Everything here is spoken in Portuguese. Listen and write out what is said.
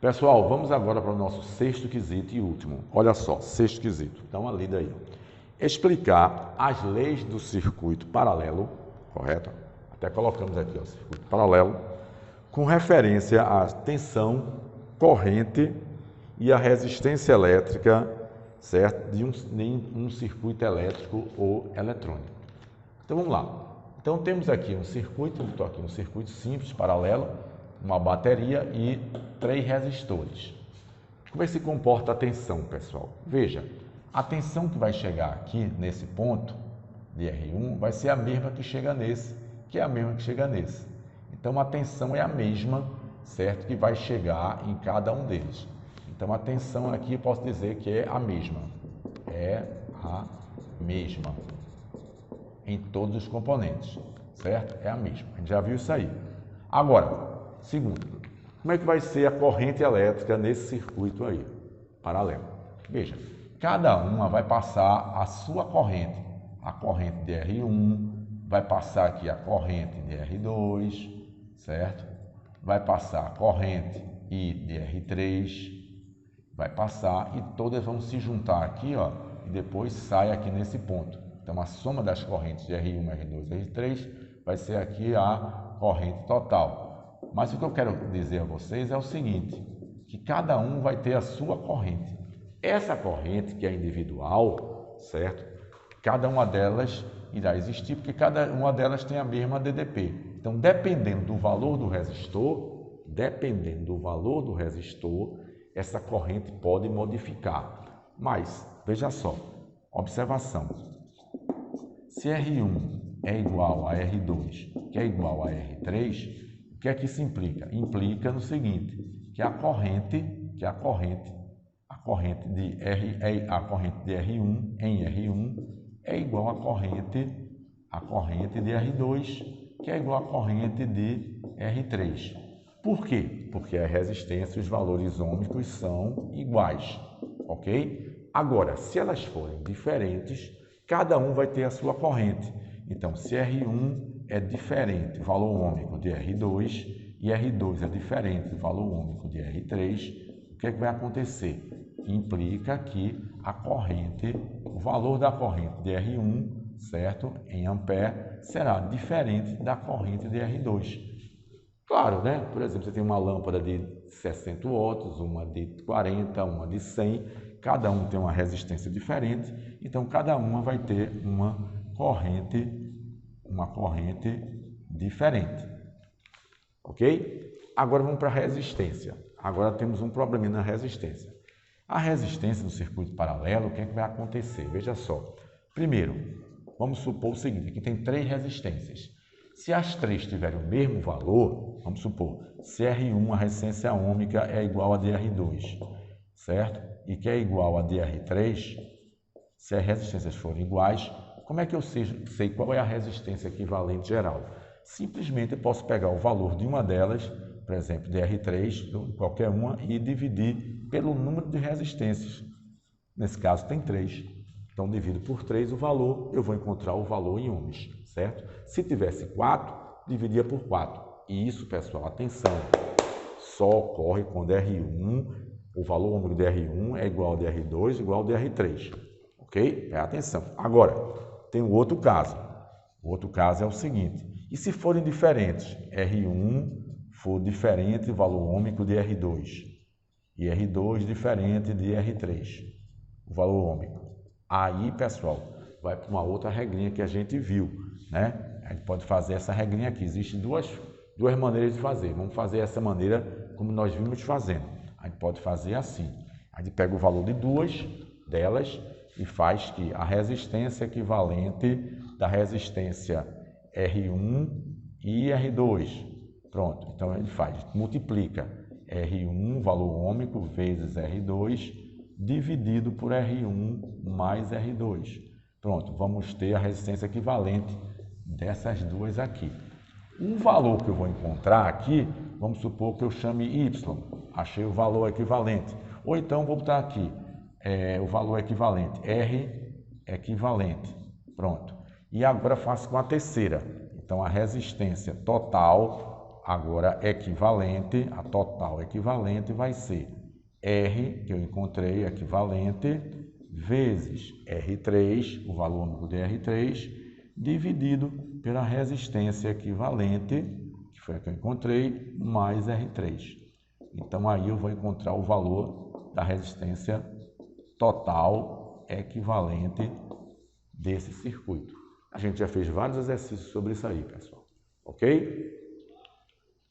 Pessoal, vamos agora para o nosso sexto quesito e último. Olha só, sexto quesito. Dá uma lida aí. Explicar as leis do circuito paralelo, correto? Até colocamos aqui, ó, circuito paralelo, com referência à tensão, corrente e à resistência elétrica, certo? De um circuito elétrico ou eletrônico. Então vamos lá. Então temos aqui um circuito, estou aqui um circuito simples, paralelo, uma bateria e 3 resistores. Como é que se comporta a tensão, pessoal? Veja, a tensão que vai chegar aqui nesse ponto de R1 vai ser a mesma que chega nesse, que é a mesma que chega nesse. Então a tensão é a mesma, certo? Que vai chegar em cada um deles. Então a tensão aqui eu posso dizer que é a mesma. É a mesma em todos os componentes, certo? É a mesma. A gente já viu isso aí. Agora, segundo, como é que vai ser a corrente elétrica nesse circuito aí, paralelo? Veja, cada uma vai passar a sua corrente. A corrente de R1, vai passar aqui a corrente de R2, certo? Vai passar a corrente I de R3, vai passar e todas vão se juntar aqui, ó, e depois sai aqui nesse ponto. Então, a soma das correntes de R1, R2 e R3 vai ser aqui a corrente total. Mas o que eu quero dizer a vocês é o seguinte, que cada um vai ter a sua corrente. Essa corrente, que é individual, certo? Cada uma delas irá existir, porque cada uma delas tem a mesma DDP. Então, dependendo do valor do resistor, essa corrente pode modificar. Mas, veja só, observação. Se R1 é igual a R2, que é igual a R3, o que é que isso implica? Implica no seguinte, que a corrente de R1 em R1 é igual à corrente de R2, que é igual à corrente de R3. Por quê? Porque a resistência e os valores ômicos são iguais, ok? Agora, se elas forem diferentes, cada um vai ter a sua corrente. Então, se R1 é diferente, valor ômico de R2, e R2 é diferente, valor ômico de R3, o que é que vai acontecer? Implica que a corrente, o valor da corrente de R1, certo? Em ampere, será diferente da corrente de R2. Claro, né? Por exemplo, você tem uma lâmpada de 60 watts, uma de 40, uma de 100, cada um tem uma resistência diferente, então cada uma vai ter uma corrente diferente, ok? Agora vamos para a resistência. Agora temos um probleminha na resistência. A resistência do circuito paralelo, o que é que vai acontecer? Veja só. Primeiro, vamos supor o seguinte, aqui tem 3 resistências. Se as 3 tiverem o mesmo valor, vamos supor, se R1, a resistência ômica, é igual a de R2, certo? E que é igual a de R3, se as resistências forem iguais, como é que eu sei qual é a resistência equivalente geral? Simplesmente eu posso pegar o valor de uma delas, por exemplo, de R3, qualquer uma, e dividir pelo número de resistências. Nesse caso tem 3. Então, divido por 3 o valor, eu vou encontrar o valor em ohms, certo? Se tivesse 4, dividia por 4. E isso, pessoal, atenção, só ocorre quando R1, o valor ômico de R1 é igual ao de R2, igual ao de R3. Ok? Atenção. Agora, tem um outro caso. O outro caso é o seguinte, e se forem diferentes, R1 for diferente do valor ômico de R2 e R2 diferente de R3, o valor ômico. Aí, pessoal, vai para uma outra regrinha que a gente viu, né? A gente pode fazer essa regrinha aqui. Existem duas maneiras de fazer. Vamos fazer essa maneira como nós vimos fazendo. A gente pode fazer assim. A gente pega o valor de duas delas e faz que a resistência equivalente da resistência R1 e R2. Pronto. Então, a gente multiplica R1, valor ômico, vezes R2, dividido por R1 mais R2. Pronto, vamos ter a resistência equivalente dessas duas aqui. Um valor que eu vou encontrar aqui, vamos supor que eu chame Y, achei o valor equivalente. Ou então vou botar aqui o valor equivalente, R equivalente. Pronto. E agora faço com a terceira. Então, a resistência total Agora, equivalente, a total equivalente vai ser R, que eu encontrei, equivalente, vezes R3, o valor único de R3, dividido pela resistência equivalente, que foi a que eu encontrei, mais R3. Então, aí eu vou encontrar o valor da resistência total equivalente desse circuito. A gente já fez vários exercícios sobre isso aí, pessoal. Ok?